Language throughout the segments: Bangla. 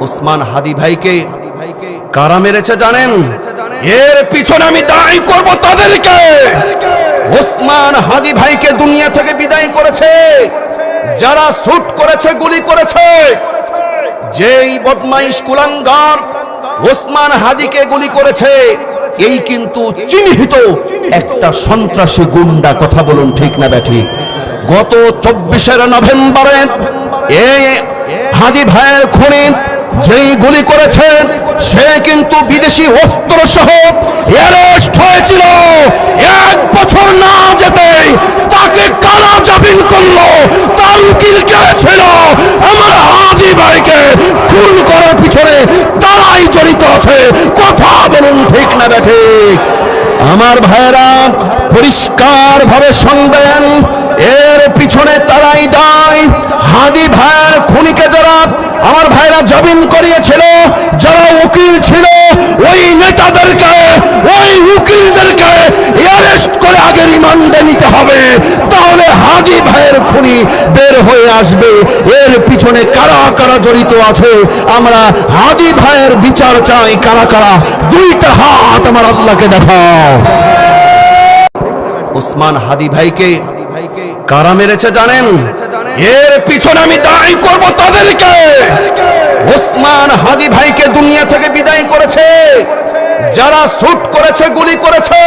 ওসমান হাদি ভাইকে কারা মেরেছে জানেন? এর পিছনে আমি দায়ী করব তাদেরকে। ওসমান হাদি ভাইকে দুনিয়া থেকে বিদায় করেছে যারা শুট করেছে, গুলি করেছে। যেই বদমাইশ কুলাঙ্গার ওসমান হাদিকে গুলি করেছে, এই কিন্তু চিহ্নিত একটা সন্ত্রাসী গুন্ডা। কথা বলুন ঠিক না ব্যাঠিক? গত 24 নভেম্বরে এই হাদি ভাইয়ের খুনি যেই গুলি করেছেন সে কিন্তু বিদেশি অস্ত্র সহ অ্যারেস্ট হয়েছিল। 1 বছর না যেতেই তাকে কারা জামিন করলো? তার উকিল কে ছিল? আমার হাদি ভাইকে খুন করার পিছনে তারাই জড়িত আছে। কথা বলুন ঠিক না ব্যাঠিক? আমার ভাইরা পরিষ্কার ভাবে শুনবেন, এর পিছনে তারাই দায়ী। হাদি ভাইয়ের খুনিকে যারা আমার ভাইরা জামিন করিয়েছিল, যারা উকিল ছিল, ওই নেতাদেরকে, ওই উকিলদেরকে অ্যারেস্ট করে আগে রিমান্ডে নিতে হবে। তাহলে হাদি ভাইয়ের খুনি বের হয়ে আসবে। এর পিছনে কারা কারা জড়িত আছে আমরা হাদি ভাইয়ের বিচার চাই। কারা কারা? 2টা হাত আমার আল্লাহকে দেখাও। ওসমান হাদি ভাইকে কারা মেরেছে জানেন? এর পিছনে আমি দায়ী করব তাদেরকে। ওসমান হাদি ভাইকে দুনিয়া থেকে বিদায় করেছে যারা শুট করেছে, গুলি করেছে।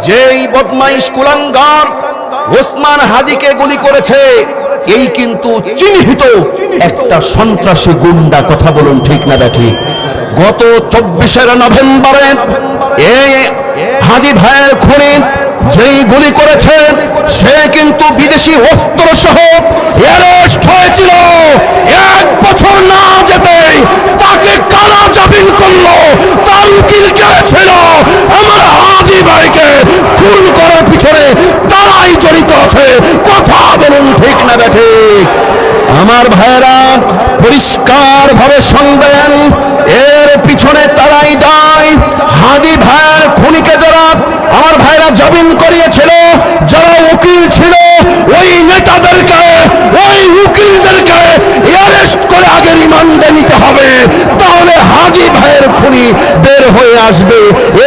যেই বদমাইশ কুলাঙ্গার ওসমান হাদিকে গুলি করেছে, এই কিন্তু চিহ্নিত একটা সন্ত্রাসী গুন্ডা। কথা বলুন ঠিক না ব্যাঠিক? গত 24 নভেম্বরে এই হাদি ভাইয়ের খুনি যেই গুলি করেছে সে কিন্তু বিদেশি অস্ত্র সহ অ্যারেস্ট হয়েছিল। 1 বছর না যেতেই তাকে কারা জামিন করলো? তার উকিল কে ছিল? আমার হাদি ভাইকে খুন করার পিছনে তারাই জড়িত আছে। কথা বলুন ঠিক না ব্যাঠিক? আমার ভাইরা পরিষ্কার ভাবে শুনবেন, এর পিছনে তারাই দায়ী। হাদি ভাইয়ের খুনিকে যারা আমার ভাইরা জামিন করিয়েছিল, যারা উকিল ছিল, ওই নেতাদেরকে, ওই উকিলদেরকে অ্যারেস্ট করে আগে রিমান্ডে নিতে হবে। তাহলে হাদি ভাইয়ের খুনি বের হয়ে আসবে।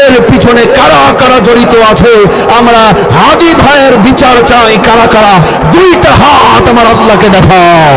এর পিছনে কারা কারা জড়িত আছে আমরা হাদি ভাইয়ের বিচার চাই। কারা কারা? 2টা হাত আমার আল্লাহকে দেখাও।